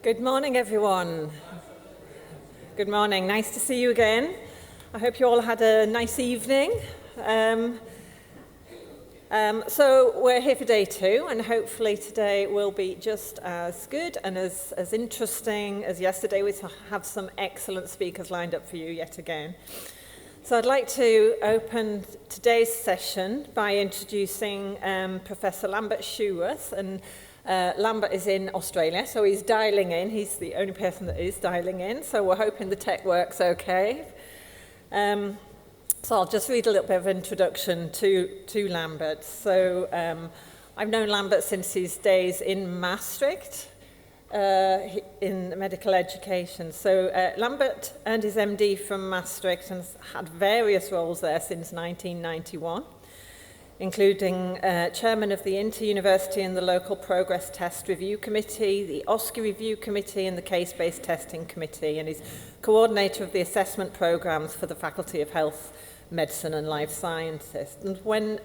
Good morning, everyone. Good morning. Nice to see you again. I hope you all had a nice evening. So we're here for day 2, and hopefully today will be just as good and as interesting as yesterday. We have some excellent speakers lined up for you yet again. So I'd like to open today's session by introducing Professor Lambert Schuwirth, and Lambert is in Australia, so he's dialing in. He's the only person that is dialing in, so we're hoping the tech works okay. So I'll just read a little bit of introduction to Lambert. So I've known Lambert since his days in Maastricht in medical education. So Lambert earned his MD from Maastricht and has had various roles there since 1991. Including chairman of the Inter-University and the Local Progress Test Review Committee, the OSCE Review Committee and the Case-Based Testing Committee, and he's coordinator of the assessment programs for the Faculty of Health, Medicine and Life Sciences. And when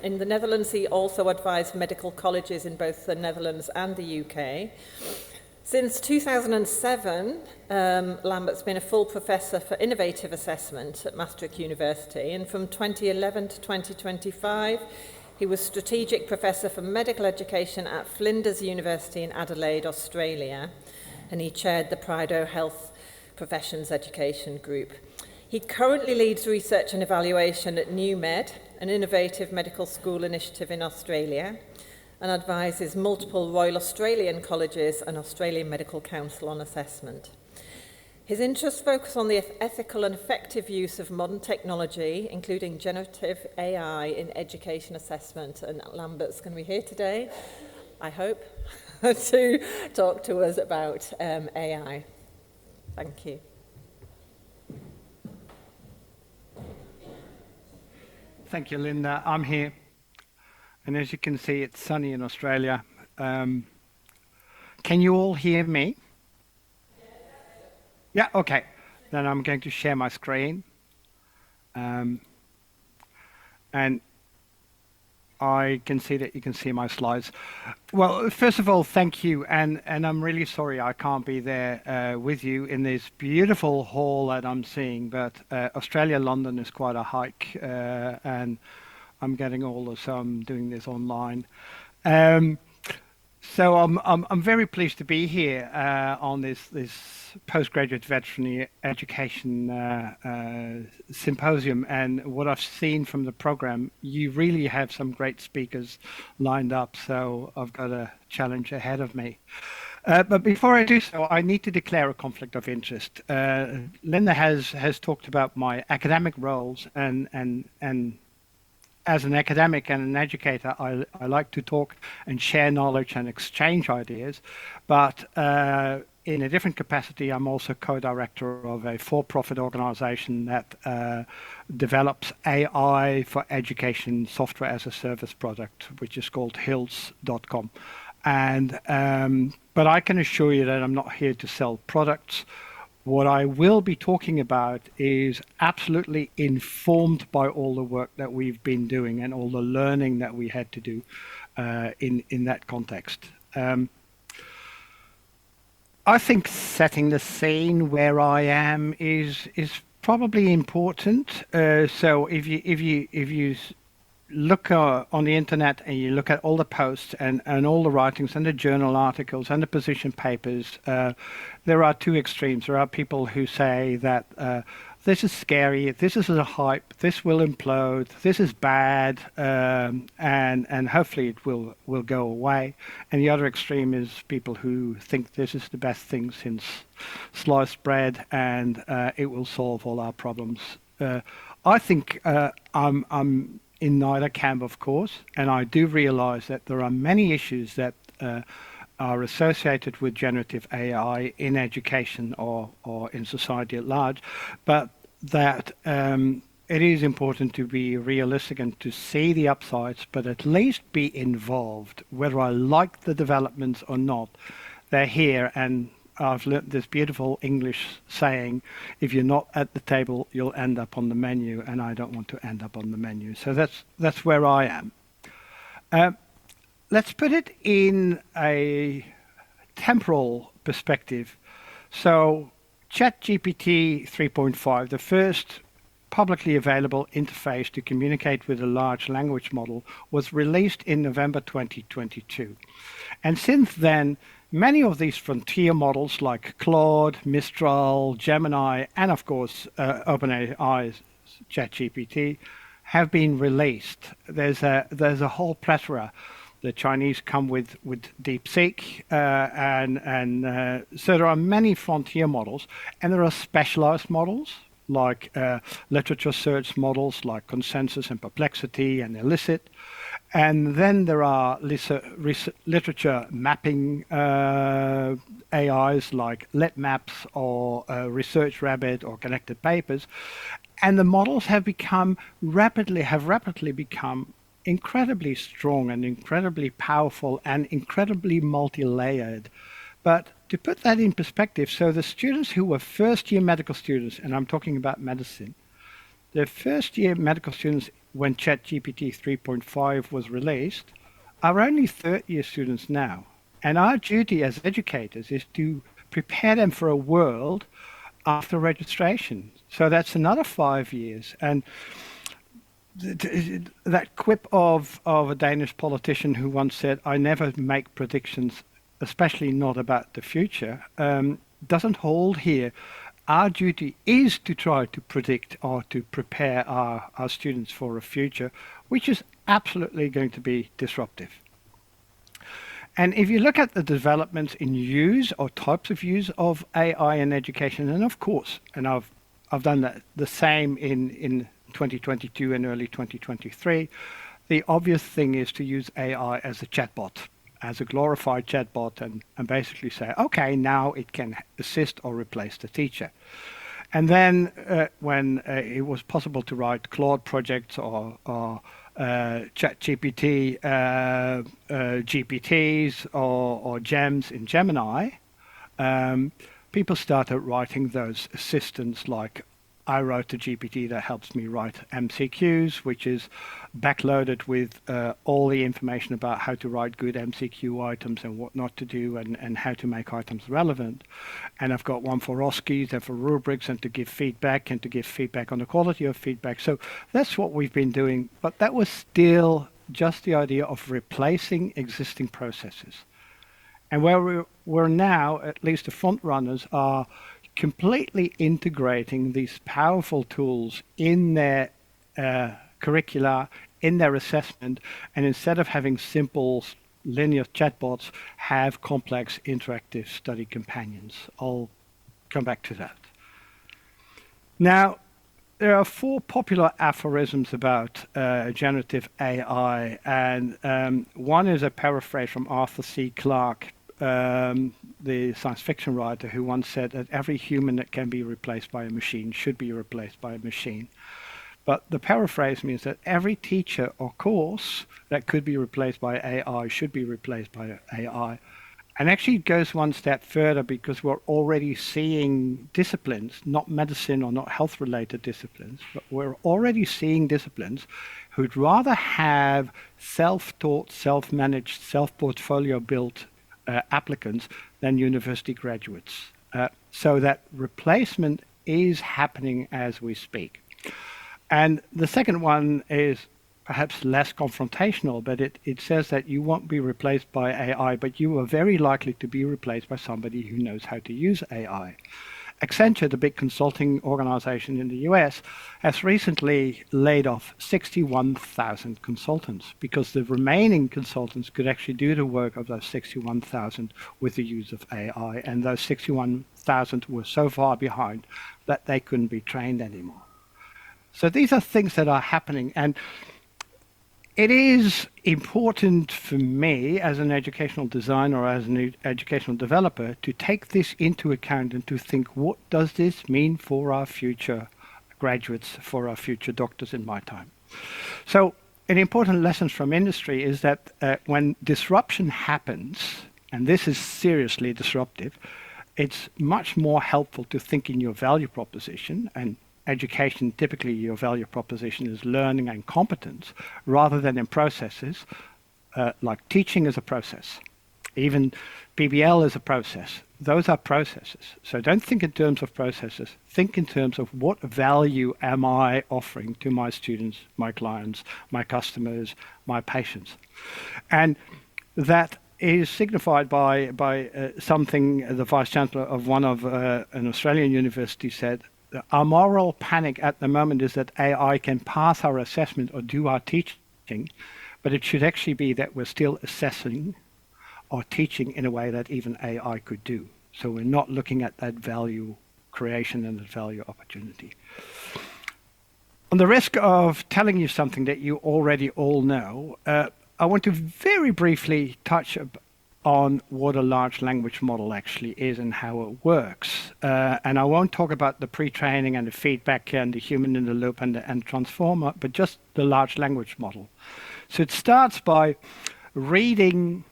in the Netherlands, he also advised medical colleges in both the Netherlands and the UK. Since 2007, Lambert's been a full professor for innovative assessment at Maastricht University, and from 2011 to 2025, he was strategic professor for medical education at Flinders University in Adelaide, Australia, and he chaired the Prido Health Professions Education Group. He currently leads research and evaluation at NewMed, an innovative medical school initiative in Australia, and advises multiple Royal Australian colleges and Australian Medical Council on assessment. His interests focus on the ethical and effective use of modern technology, including generative AI in education assessment, and Lambert's going to be here today, I hope, to talk to us about AI. Thank you. Thank you, Linda. I'm here. And as you can see, it's sunny in Australia. Can you all hear me? Yeah, okay. Then I'm going to share my screen. And I can see that you can see my slides. Well, first of all, thank you. And I'm really sorry I can't be there with you in this beautiful hall that I'm seeing. But Australia-London is quite a hike. And I'm getting older, so I'm doing this online. So I'm very pleased to be here on this postgraduate veterinary education symposium. And what I've seen from the program, you really have some great speakers lined up. So I've got a challenge ahead of me. But before I do so, I need to declare a conflict of interest. Linda has talked about my academic roles and as an academic and an educator, I like to talk and share knowledge and exchange ideas. But in a different capacity, I'm also co-director of a for-profit organization that develops AI for education software as a service product, which is called HILS.com. And but I can assure you that I'm not here to sell products. What I will be talking about is absolutely informed by all the work that we've been doing and all the learning that we had to do in that context. I think setting the scene where I am is probably important. So if you look on the internet and you look at all the posts and all the writings and the journal articles and the position papers, there are two extremes. There are people who say that this is scary, this is a hype, this will implode, this is bad, and hopefully it will go away. And the other extreme is people who think this is the best thing since sliced bread and it will solve all our problems. I think I'm in neither camp, of course, and I do realize that there are many issues that are associated with generative AI in education or in society at large, but that it is important to be realistic and to see the upsides, but at least be involved. Whether I like the developments or not, they're here, and I've learned this beautiful English saying, if you're not at the table, you'll end up on the menu, and I don't want to end up on the menu. So that's where I am. Let's put it in a temporal perspective. So ChatGPT 3.5, the first publicly available interface to communicate with a large language model, was released in November 2022. And since then, many of these frontier models like Claude, Mistral, Gemini, and of course OpenAI's ChatGPT have been released. There's a whole plethora. The Chinese come with DeepSeek, and so there are many frontier models, and there are specialized models like literature search models like Consensus and Perplexity and Elicit. And then there are literature mapping AIs like LitMaps or ResearchRabbit or Connected Papers. And the models have rapidly become incredibly strong and incredibly powerful and incredibly multi-layered. But to put that in perspective, so the students who were first-year medical students, and I'm talking about medicine, the first-year medical students when ChatGPT 3.5 was released are only third-year students now. And our duty as educators is to prepare them for a world after registration. So that's another 5 years. And that quip of a Danish politician who once said, "I never make predictions, especially not about the future," doesn't hold here. Our duty is to try to predict or to prepare our students for a future, which is absolutely going to be disruptive. And if you look at the developments in use or types of use of AI in education, and of course, and I've done that the same in 2022 and early 2023, the obvious thing is to use AI as a chatbot, as a glorified chatbot, and basically say, okay, now it can assist or replace the teacher. And then when it was possible to write Claude projects or ChatGPT GPTs or GEMs in Gemini, people started writing those assistants like I wrote a GPT that helps me write MCQs, which is backloaded with all the information about how to write good MCQ items and what not to do and how to make items relevant. And I've got one for OSCEs and for rubrics and to give feedback on the quality of feedback. So that's what we've been doing. But that was still just the idea of replacing existing processes. And where we're now, at least the front runners are completely integrating these powerful tools in their curricula, in their assessment, and instead of having simple linear chatbots, have complex interactive study companions. I'll come back to that. Now, there are 4 popular aphorisms about generative AI, and one is a paraphrase from Arthur C. Clarke, the science fiction writer, who once said that every human that can be replaced by a machine should be replaced by a machine. But the paraphrase means that every teacher or course that could be replaced by AI should be replaced by AI. And actually it goes one step further, because we're already seeing disciplines, not medicine or not health-related disciplines, but we're already seeing disciplines who'd rather have self-taught, self-managed, self-portfolio built applicants than university graduates. So that replacement is happening as we speak. And the second one is perhaps less confrontational, but it says that you won't be replaced by AI, but you are very likely to be replaced by somebody who knows how to use AI. Accenture, the big consulting organization in the US, has recently laid off 61,000 consultants, because the remaining consultants could actually do the work of those 61,000 with the use of AI, and those 61,000 were so far behind that they couldn't be trained anymore. So these are things that are happening, and it is important for me as an educational designer or as an educational developer to take this into account and to think, what does this mean for our future graduates, for our future doctors in my time? So an important lesson from industry is that when disruption happens, and this is seriously disruptive, it's much more helpful to think in your value proposition, and education, typically your value proposition is learning and competence, rather than in processes, like teaching is a process. Even PBL is a process. Those are processes. So don't think in terms of processes. Think in terms of what value am I offering to my students, my clients, my customers, my patients. And that is signified by something the Vice Chancellor of one of an Australian university said. Our moral panic at the moment is that AI can pass our assessment or do our teaching, but it should actually be that we're still assessing or teaching in a way that even AI could do. So we're not looking at that value creation and that value opportunity. On the risk of telling you something that you already all know, I want to very briefly touch on what a large language model actually is and how it works. And I won't talk about the pre-training and the feedback and the human in the loop and the transformer, but just the large language model. So it starts by reading,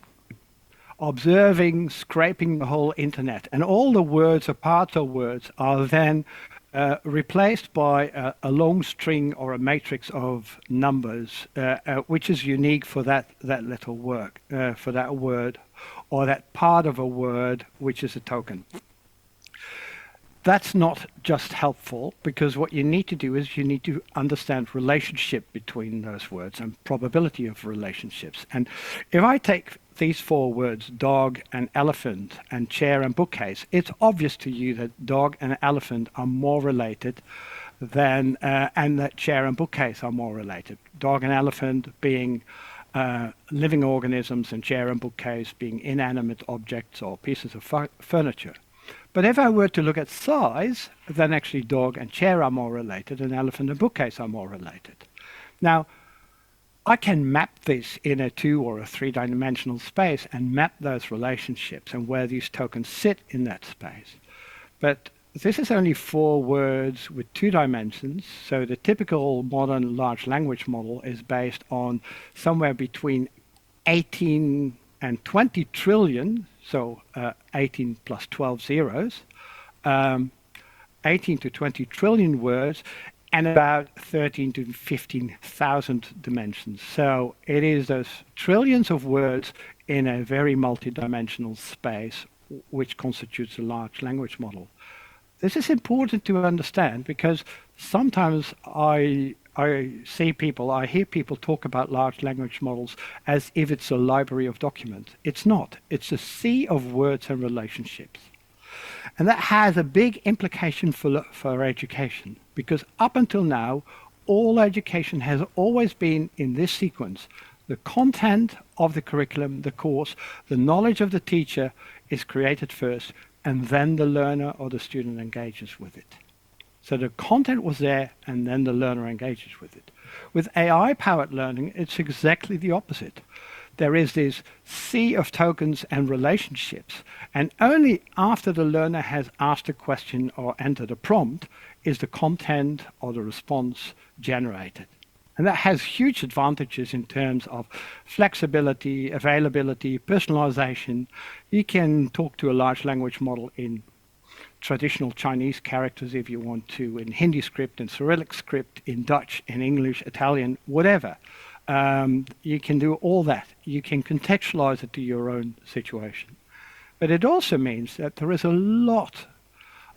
observing, scraping the whole internet, and all the words or parts of words are then replaced by a long string or a matrix of numbers, which is unique for that little word, for that word, or that part of a word, which is a token. That's not just helpful, because what you need to do is you need to understand relationship between those words and probability of relationships. And if I take these four words, dog and elephant and chair and bookcase, it's obvious to you that dog and elephant are more related than, and that chair and bookcase are more related. Dog and elephant being living organisms and chair and bookcase being inanimate objects or pieces of furniture. But if I were to look at size, then actually dog and chair are more related and elephant and bookcase are more related. Now, I can map this in a 2 or a 3-dimensional space and map those relationships and where these tokens sit in that space. But this is only 4 words with 2 dimensions, so the typical modern large language model is based on somewhere between 18 and 20 trillion, so 18 plus 12 zeros, 18 to 20 trillion words, and about 13 to 15,000 dimensions. So it is those trillions of words in a very multidimensional space, which constitutes a large language model. This is important to understand because sometimes I hear people talk about large language models as if it's a library of documents. It's not. It's a sea of words and relationships. And that has a big implication for education, because up until now, all education has always been in this sequence. The content of the curriculum, the course, the knowledge of the teacher is created first, and then the learner or the student engages with it. So the content was there, and then the learner engages with it. With AI-powered learning, it's exactly the opposite. There is this sea of tokens and relationships, and only after the learner has asked a question or entered a prompt is the content or the response generated. And that has huge advantages in terms of flexibility, availability, personalization. You can talk to a large language model in traditional Chinese characters if you want to, in Hindi script, in Cyrillic script, in Dutch, in English, Italian, whatever. You can do all that. You can contextualize it to your own situation. But it also means that there is a lot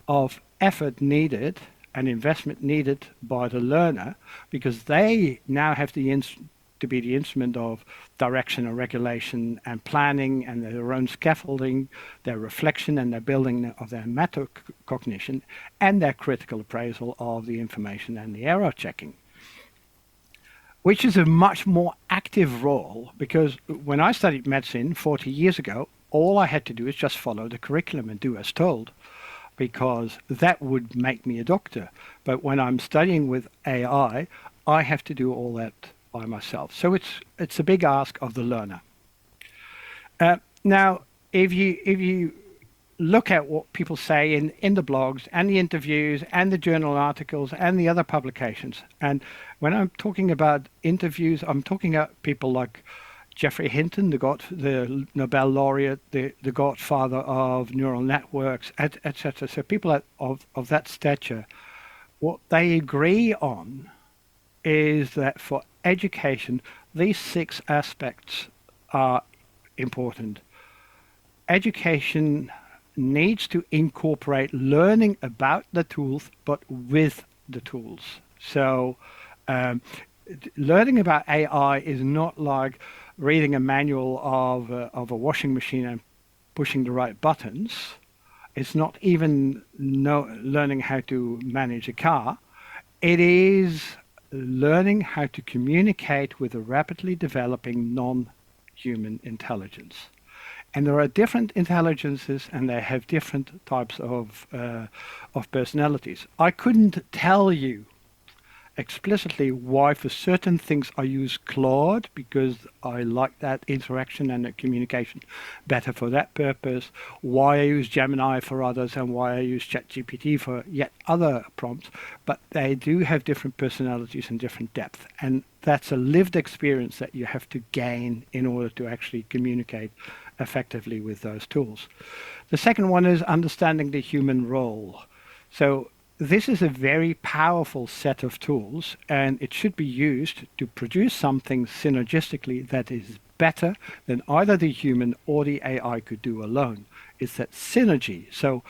of effort needed and investment needed by the learner, because they now have to be the instrument of direction and regulation and planning and their own scaffolding, their reflection and their building of their metacognition, and their critical appraisal of the information and the error checking, which is a much more active role, because when I studied medicine 40 years ago, all I had to do is just follow the curriculum and do as told, because that would make me a doctor. But when I'm studying with AI, I have to do all that by myself. So it's a big ask of the learner. Now, if you look at what people say in the blogs and the interviews and the journal articles and the other publications, and when I'm talking about interviews, I'm talking about people like Geoffrey Hinton, the Nobel laureate, the godfather of neural networks, etc. So people of that stature, what they agree on is that for education, these 6 aspects are important. education needs to incorporate learning about the tools, but with the tools. So learning about AI is not like reading a manual of a washing machine and pushing the right buttons. It's not even learning how to manage a car. It is learning how to communicate with a rapidly developing non-human intelligence. And there are different intelligences, and they have different types of personalities. I couldn't tell you explicitly why for certain things I use Claude, because I like that interaction and the communication better for that purpose, why I use Gemini for others, and why I use ChatGPT for yet other prompts, but they do have different personalities and different depth, and that's a lived experience that you have to gain in order to actually communicate effectively with those tools. The second one is understanding the human role. So this is a very powerful set of tools, and it should be used to produce something synergistically that is better than either the human or the AI could do alone. It's that synergy. So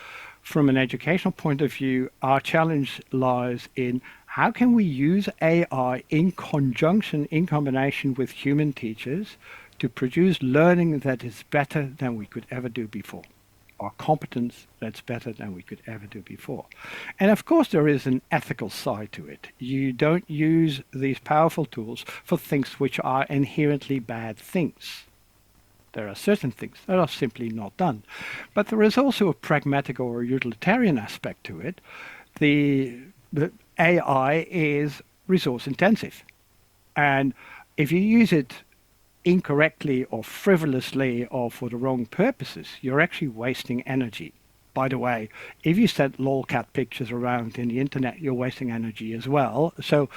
from an educational point of view, our challenge lies in how can we use AI in conjunction, in combination with human teachers, to produce learning that is better than we could ever do before, or competence that's better than we could ever do before. And of course, there is an ethical side to it. You don't use these powerful tools for things which are inherently bad things. There are certain things that are simply not done. But there is also a pragmatic or utilitarian aspect to it. The AI is resource intensive. And if you use it incorrectly or frivolously or for the wrong purposes, you're actually wasting energy. By the way, if you send lolcat pictures around in the internet, you're wasting energy as well. So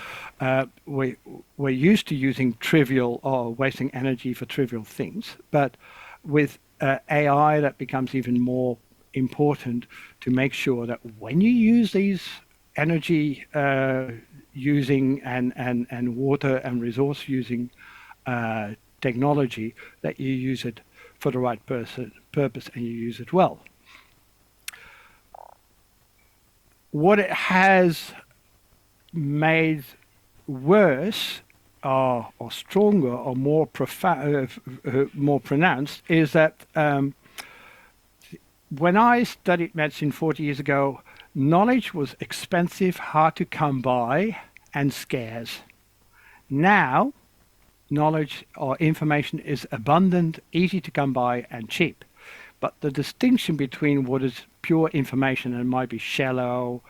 we're used to using trivial or wasting energy for trivial things, but with AI that becomes even more important to make sure that when you use these energy using and water and resource using technology, that you use it for the right purpose and you use it well. What it has made worse or stronger or more pronounced is that when I studied medicine 40 years ago, knowledge was expensive, hard to come by, and scarce. Now, knowledge or information is abundant, easy to come by, and cheap. But the distinction between what is pure information and might be shallow,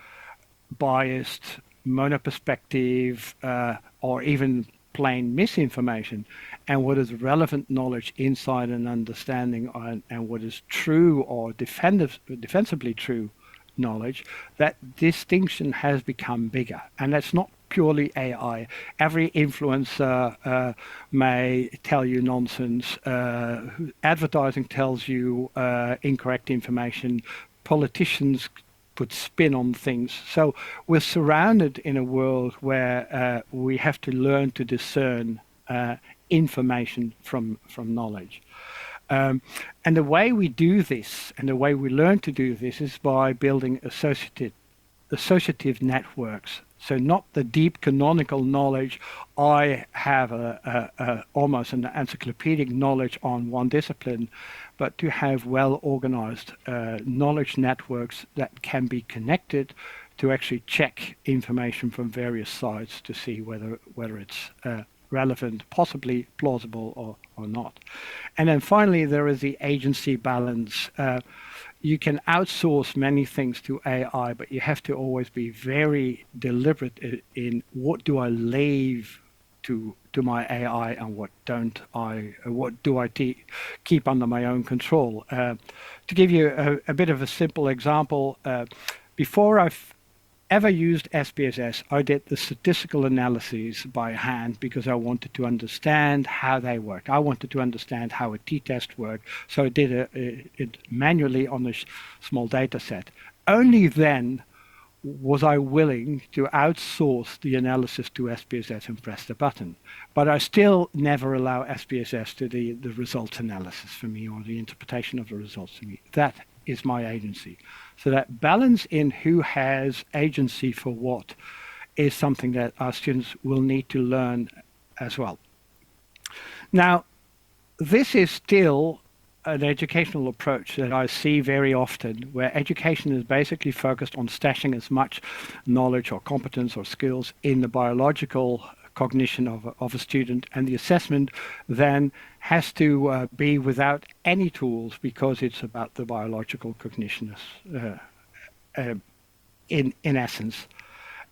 biased, monoperspective, or even plain misinformation, and what is relevant knowledge, insight, and understanding, and what is true or defensibly true knowledge, that distinction has become bigger. And that's not purely AI. Every influencer may tell you nonsense. Advertising tells you incorrect information. Politicians put spin on things. So we're surrounded in a world where we have to learn to discern information from knowledge. And the way we do this, and the way we learn to do this, is by building associative networks. So not the deep canonical knowledge. I have almost an encyclopedic knowledge on one discipline, but to have well-organized knowledge networks that can be connected to actually check information from various sides to see whether it's relevant, possibly plausible or not. And then finally, there is the agency balance. You can outsource many things to AI, but you have to always be very deliberate in what do I leave to my AI and what do I keep under my own control. To give you a bit of a simple example, before I've ever used SPSS, I did the statistical analyses by hand because I wanted to understand how they work. I wanted to understand how a t-test worked, so I did it manually on a small data set. Only then was I willing to outsource the analysis to SPSS and press the button? But I still never allow SPSS to the results analysis for me or the interpretation of the results for me. That is my agency. So that balance in who has agency for what is something that our students will need to learn as well. Now, this is still an educational approach that I see very often, where education is basically focused on stashing as much knowledge or competence or skills in the biological cognition of a student, and the assessment then has to be without any tools because it's about the biological cognition in essence.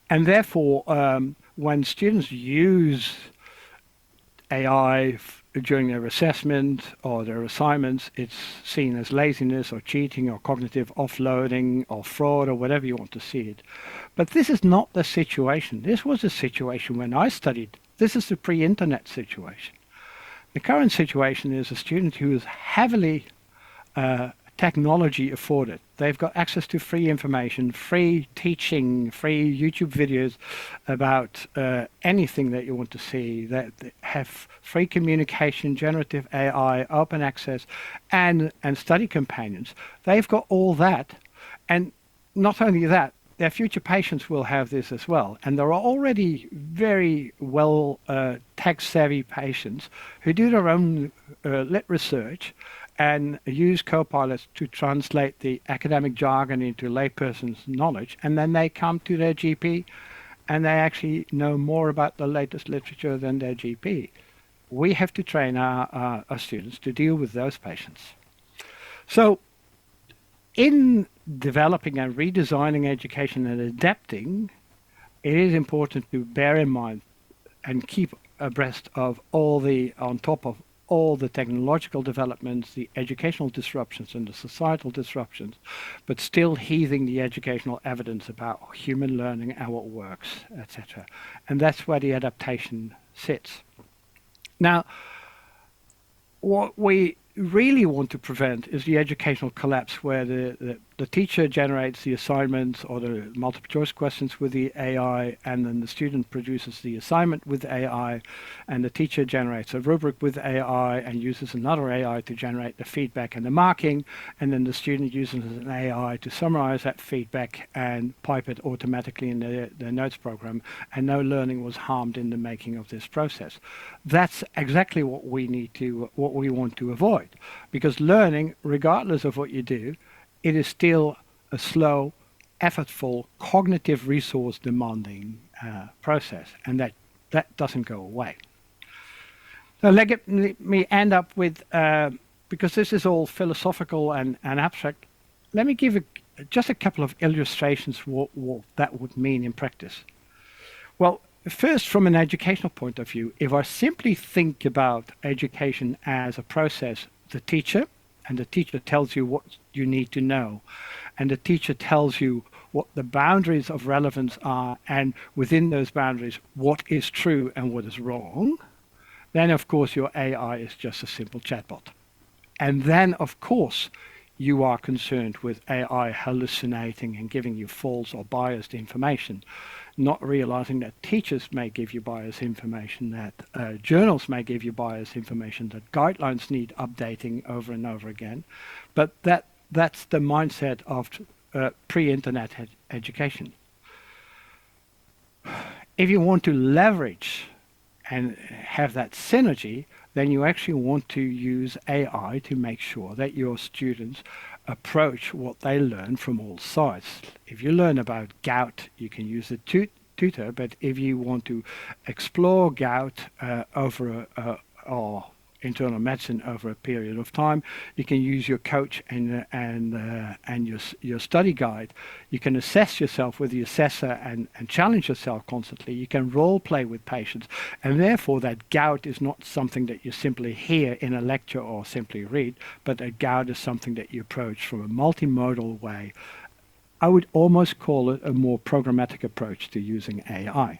And therefore, when students use AI during their assessment or their assignments, it's seen as laziness or cheating or cognitive offloading or fraud or whatever you want to see it. But this is not the situation. This was a situation when I studied. This is the pre-internet situation. The current situation is a student who is heavily technology afforded. They've got access to free information, free teaching, free YouTube videos about anything that you want to see, that have free communication, generative AI, open access, and study companions. They've got all that. And not only that, their future patients will have this as well. And there are already very well tech-savvy patients who do their own lit research and use copilots to translate the academic jargon into layperson's knowledge. And then they come to their GP and they actually know more about the latest literature than their GP. We have to train our students to deal with those patients. So in developing and redesigning education and adapting, it is important to bear in mind and keep abreast of on top of all the technological developments, the educational disruptions and the societal disruptions, but still heeding the educational evidence about human learning, how it works, etc. And that's where the adaptation sits. Now, what we really want to prevent is the educational collapse where the teacher generates the assignments or the multiple choice questions with the AI, and then the student produces the assignment with AI, and the teacher generates a rubric with AI and uses another AI to generate the feedback and the marking, and then the student uses an AI to summarize that feedback and pipe it automatically in the notes program, and no learning was harmed in the making of this process. That's exactly what we want to avoid, because learning, regardless of what you do, it is still a slow, effortful, cognitive resource demanding process, and that doesn't go away. So let me end up with, because this is all philosophical and abstract, let me give just a couple of illustrations what that would mean in practice. Well, first, from an educational point of view, if I simply think about education as a process, the teacher tells you what you need to know, and the teacher tells you what the boundaries of relevance are, and within those boundaries, what is true and what is wrong, then of course your AI is just a simple chatbot. And then of course you are concerned with AI hallucinating and giving you false or biased information, not realizing that teachers may give you biased information, that journals may give you biased information, that guidelines need updating over and over again. But that's the mindset of pre-internet education. If you want to leverage and have that synergy, then you actually want to use AI to make sure that your students approach what they learn from all sides. If you learn about gout, you can use a tutor, but if you want to explore gout over or internal medicine over a period of time, you can use your coach and your study guide. You can assess yourself with the assessor and challenge yourself constantly. You can role play with patients, and therefore that gout is not something that you simply hear in a lecture or simply read, but a gout is something that you approach from a multimodal way. I would almost call it a more programmatic approach to using AI.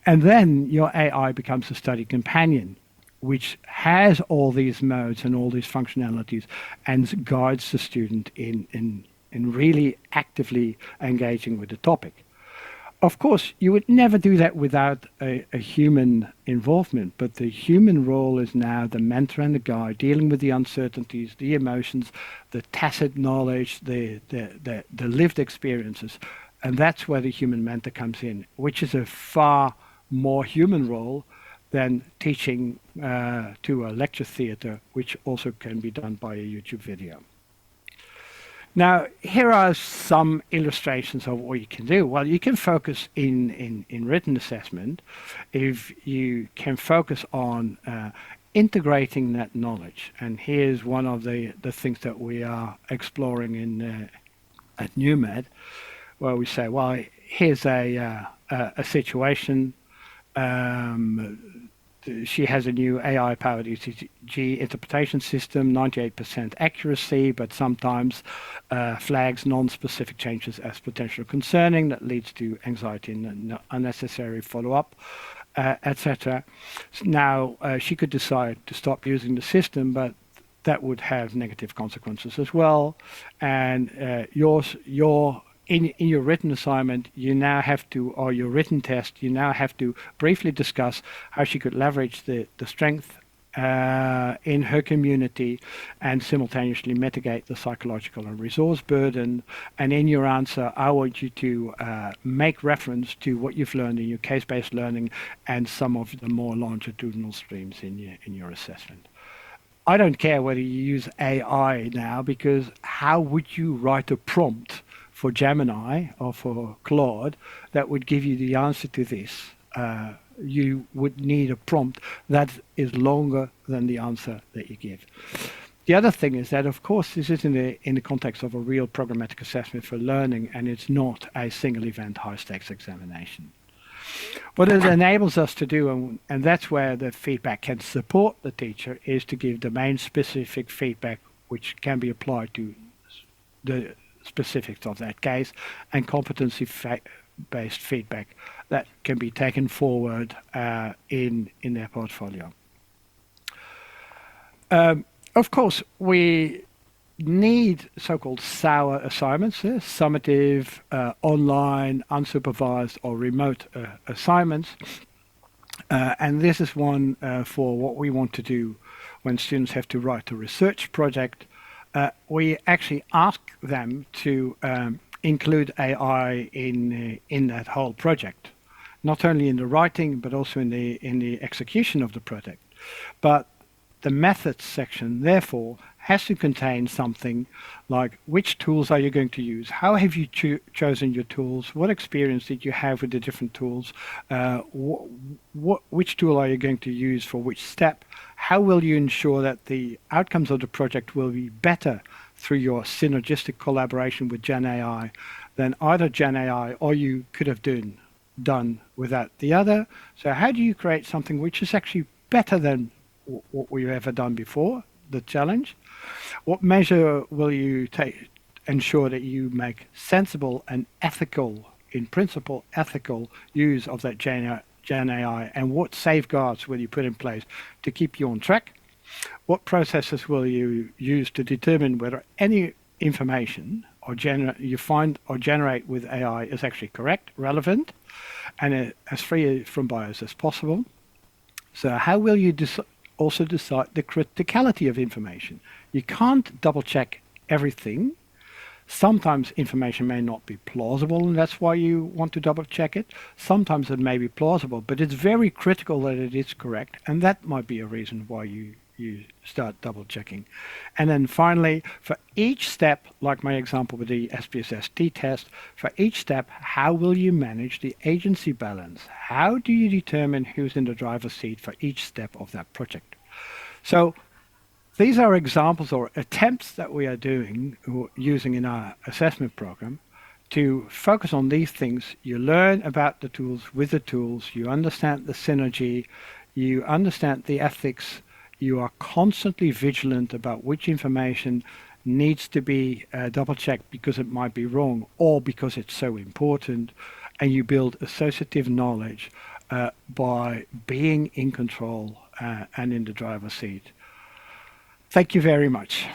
And then your AI becomes a study companion, which has all these modes and all these functionalities and guides the student in in really actively engaging with the topic. Of course, you would never do that without a human involvement, but the human role is now the mentor and the guide, dealing with the uncertainties, the emotions, the tacit knowledge, the lived experiences. And that's where the human mentor comes in, which is a far more human role than teaching to a lecture theatre, which also can be done by a YouTube video. Now, here are some illustrations of what you can do. Well, you can focus in written assessment if you can focus on integrating that knowledge. And here's one of the things that we are exploring at NewMed, where we say, well, here's a situation. She has a new AI-powered ECG interpretation system, 98% accuracy, but sometimes flags non-specific changes as potentially concerning. That leads to anxiety and unnecessary follow-up, etc. Now, she could decide to stop using the system, but that would have negative consequences as well. And in your written assignment, you now have to, or your written test, you now have to briefly discuss how she could leverage the strength in her community and simultaneously mitigate the psychological and resource burden. And in your answer, I want you to make reference to what you've learned in your case-based learning and some of the more longitudinal streams in your assessment. I don't care whether you use AI now, because how would you write a prompt for Gemini or for Claude that would give you the answer to this? You would need a prompt that is longer than the answer that you give. The other thing is that, of course, this is in the context of a real programmatic assessment for learning, and it's not a single event high-stakes examination. What it enables us to do, and that's where the feedback can support the teacher, is to give domain-specific feedback which can be applied to the specifics of that case, and competency-based feedback that can be taken forward in their portfolio. Of course, we need so-called sour assignments, summative, online, unsupervised, or remote assignments. And this is one for what we want to do when students have to write a research project. We actually ask them to include AI in that whole project, not only in the writing but also in the execution of the project. But the methods section, therefore, has to contain something like: which tools are you going to use? How have you chosen your tools? What experience did you have with the different tools? Which tool are you going to use for which step? How will you ensure that the outcomes of the project will be better through your synergistic collaboration with Gen AI than either Gen AI or you could have done without the other? So how do you create something which is actually better than what we've ever done before, the challenge? What measure will you ensure that you make sensible and ethical, in principle, ethical use of that Gen AI, and what safeguards will you put in place to keep you on track? What processes will you use to determine whether any information you find or generate with AI is actually correct, relevant, and as free from bias as possible? So how will you also decide the criticality of information? You can't double check everything. Sometimes information may not be plausible, and that's why you want to double check it. Sometimes it may be plausible, but it's very critical that it is correct, and that might be a reason why you start double checking. And then finally, for each step, like my example with the SPSS-T test, for each step, how will you manage the agency balance? How do you determine who's in the driver's seat for each step of that project? So these are examples or attempts that we are doing, using in our assessment program, to focus on these things. You learn about the tools with the tools, you understand the synergy, you understand the ethics, you are constantly vigilant about which information needs to be double-checked because it might be wrong or because it's so important, and you build associative knowledge by being in control and in the driver's seat. Thank you very much.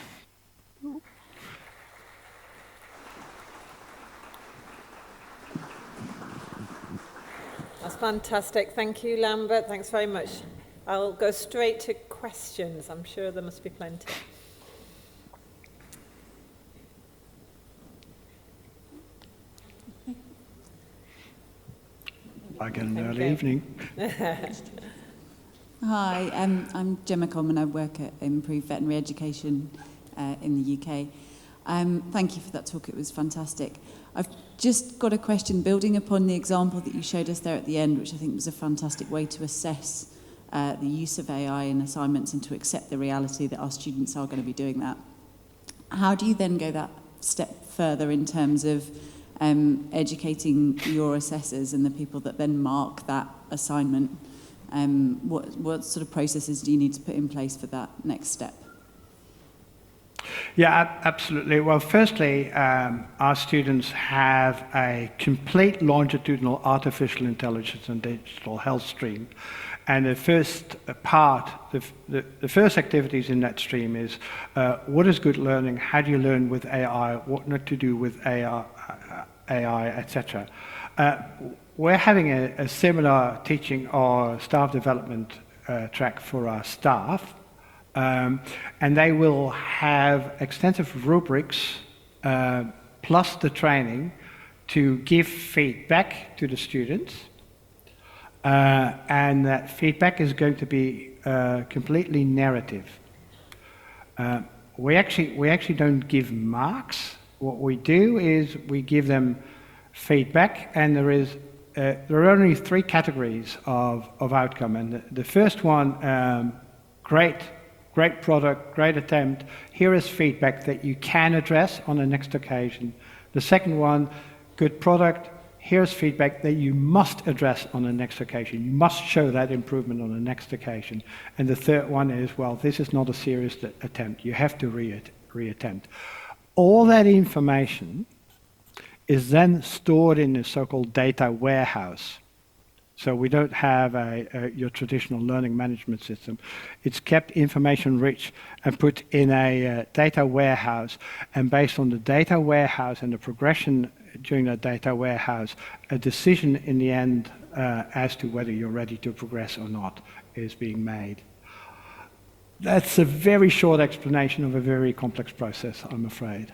That's fantastic. Thank you, Lambert. Thanks very much. I'll go straight to questions. I'm sure there must be plenty. Like an early evening. Hi, I'm Gemma Coleman. I work at Improve Veterinary Education in the UK. Thank you for that talk. It was fantastic. I've just got a question building upon the example that you showed us there at the end, which I think was a fantastic way to assess the use of AI in assignments and to accept the reality that our students are going to be doing that. How do you then go that step further in terms of educating your assessors and the people that then mark that assignment? What sort of processes do you need to put in place for that next step? Yeah, absolutely. Well, firstly, our students have a complete longitudinal artificial intelligence and digital health stream. And the first part, the first activities in that stream is what is good learning, how do you learn with AI, what not to do with AI, etc. We're having a similar teaching or staff development track for our staff. And they will have extensive rubrics plus the training to give feedback to the students. And that feedback is going to be completely narrative. We actually don't give marks. What we do is we give them feedback, and there are only 3 categories of outcome. And the first one, great product, great attempt. Here is feedback that you can address on the next occasion. The second one, good product. Here's feedback that you must address on the next occasion. You must show that improvement on the next occasion. And the third one is, well, this is not a serious attempt. You have to reattempt. All that information is then stored in a so-called data warehouse. So we don't have your traditional learning management system. It's kept information rich and put in a data warehouse. And based on the data warehouse and the progression during that data warehouse, a decision in the end as to whether you're ready to progress or not is being made. That's a very short explanation of a very complex process, I'm afraid.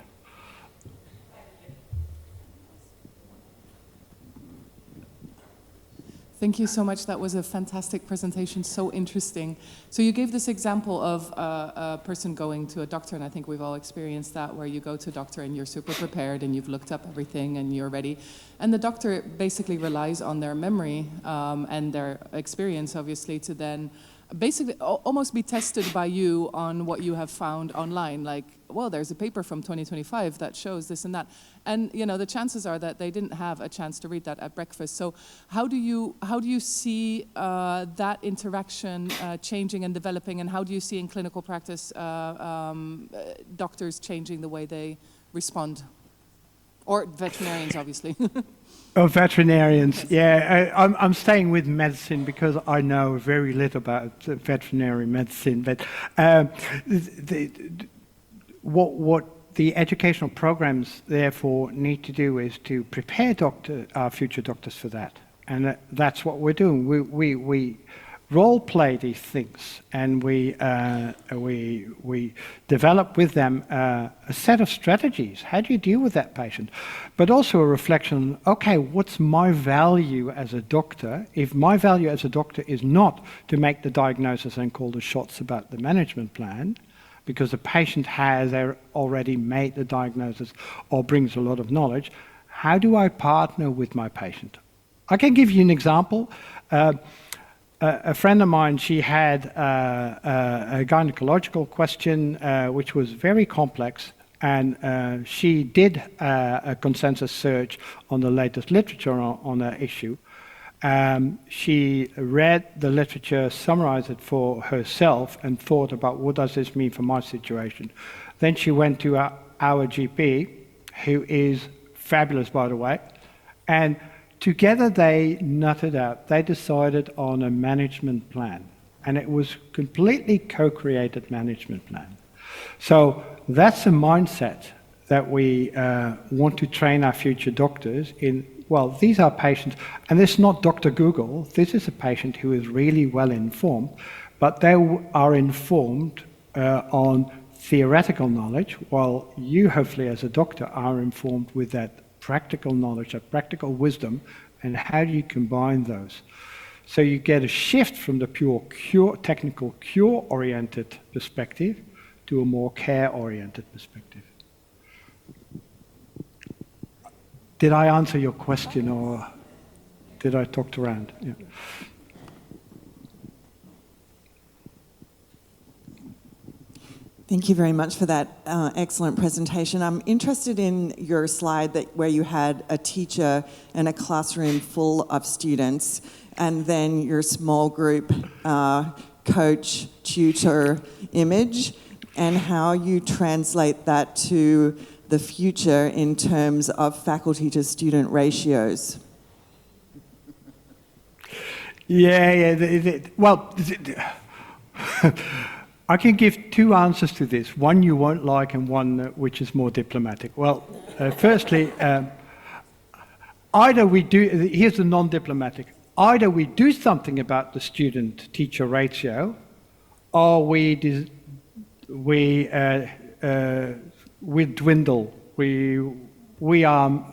Thank you so much. That was a fantastic presentation, so interesting. So you gave this example of a person going to a doctor, and I think we've all experienced that, where you go to a doctor and you're super prepared and you've looked up everything and you're ready. And the doctor basically relies on their memory and their experience, obviously, to then basically almost be tested by you on what you have found online. Like, well, there's a paper from 2025 that shows this and that. And, you know, the chances are that they didn't have a chance to read that at breakfast. So how do you see that interaction changing and developing, and how do you see in clinical practice doctors changing the way they respond? Or veterinarians, obviously. Oh, veterinarians, yeah. I'm staying with medicine because I know very little about veterinary medicine. But what the educational programs therefore need to do is to prepare our future doctors for that, and that's what we're doing. We role play these things, and we develop with them a set of strategies. How do you deal with that patient? But also a reflection, okay, what's my value as a doctor? If my value as a doctor is not to make the diagnosis and call the shots about the management plan, because the patient has already made the diagnosis or brings a lot of knowledge, how do I partner with my patient? I can give you an example. A friend of mine, she had a gynecological question which was very complex, and she did a consensus search on the latest literature on the issue. She read the literature, summarized it for herself, and thought about what does this mean for my situation. Then she went to our GP, who is fabulous, by the way, and together they nutted out. They decided on a management plan, and it was completely co-created management plan. So that's a mindset that we want to train our future doctors in. well, these are patients, and this is not Dr. Google, this is a patient who is really well informed, but they are informed on theoretical knowledge, while you, hopefully, as a doctor, are informed with that practical knowledge, that practical wisdom, and how do you combine those? So you get a shift from the pure technical cure-oriented perspective to a more care-oriented perspective. Did I answer your question, or did I talk around? Yeah. Thank you very much for that excellent presentation. I'm interested in your slide where you had a teacher and a classroom full of students, and then your small group coach, tutor image, and how you translate that to the future in terms of faculty to student ratios. Well, I can give two answers to this. One you won't like and one which is more diplomatic. Well, firstly, either we do, here's the non-diplomatic, either we do something about the student-teacher ratio, or we dwindle, we are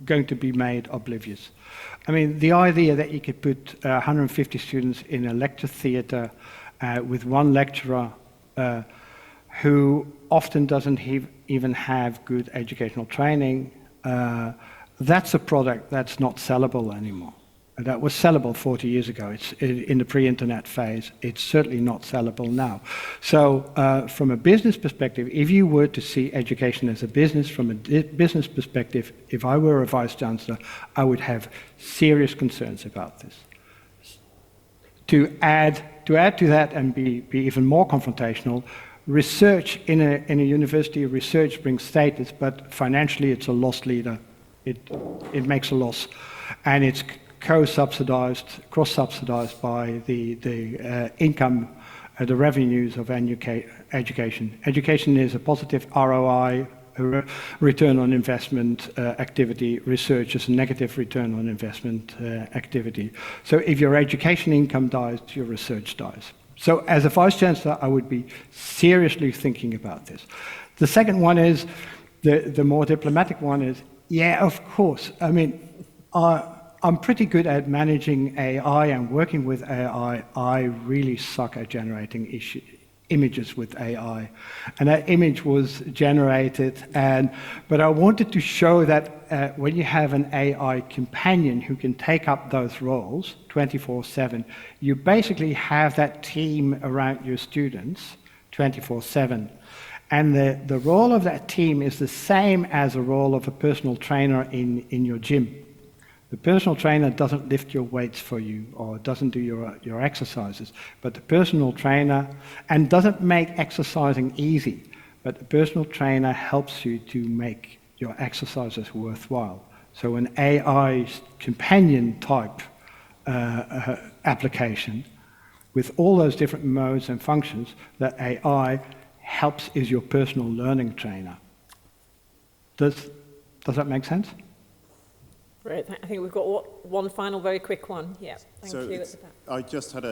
going to be made oblivious. I mean, the idea that you could put 150 students in a lecture theatre with one lecturer who often doesn't even have good educational training, that's a product that's not sellable anymore. That was sellable 40 years ago. It's in the pre-internet phase. It's certainly not sellable now. So from a business perspective, if you were to see education as a business, from a business perspective, if I were a vice chancellor, I would have serious concerns about this. To add to that and be even more confrontational, research in a university, research brings status, but financially it's a loss leader. It makes a loss, and it's co-subsidized, cross-subsidized by the income, the revenues of education. Education is a positive ROI, a return on investment activity. Research is a negative return on investment activity. So if your education income dies, your research dies. So as a vice chancellor, I would be seriously thinking about this. The second one is, the more diplomatic one is, yeah, of course. I mean, I'm pretty good at managing AI and working with AI. I really suck at generating images with AI. And that image was generated, but I wanted to show that when you have an AI companion who can take up those roles 24/7, you basically have that team around your students 24/7. And the role of that team is the same as the role of a personal trainer in your gym. The personal trainer doesn't lift your weights for you or doesn't do your exercises, but the personal trainer, and doesn't make exercising easy, but the personal trainer helps you to make your exercises worthwhile. So an AI companion type application with all those different modes and functions, that AI helps is your personal learning trainer. Does that make sense? Great. I think we've got one final very quick one. Yeah, thank you. I just had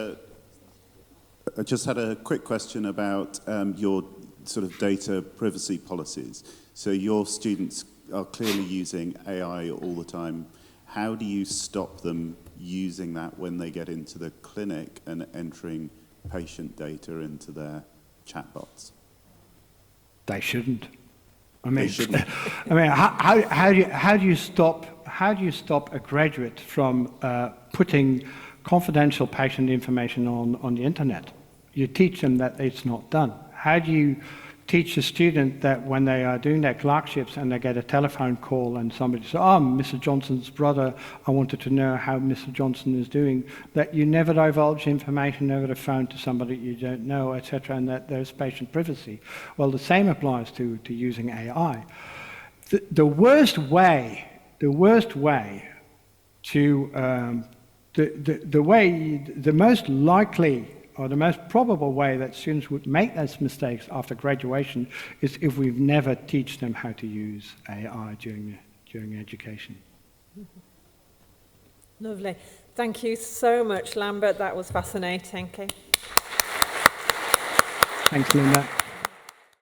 a quick question about your sort of data privacy policies. So your students are clearly using AI all the time. How do you stop them using that when they get into the clinic and entering patient data into their chatbots? They shouldn't. I mean, I mean, how do you stop a graduate from putting confidential patient information on the internet? You teach them that it's not done. How do you teach a student that when they are doing their clerkships and they get a telephone call and somebody says, "Oh, I'm Mr. Johnson's brother, I wanted to know how Mr. Johnson is doing," that you never divulge information over the phone to somebody you don't know, etc., and that there's patient privacy? Well, the same applies to using AI. The most likely or the most probable way that students would make those mistakes after graduation is if we've never teach them how to use AI during education. Lovely. Thank you so much, Lambert. That was fascinating. Okay. Thanks, Linda.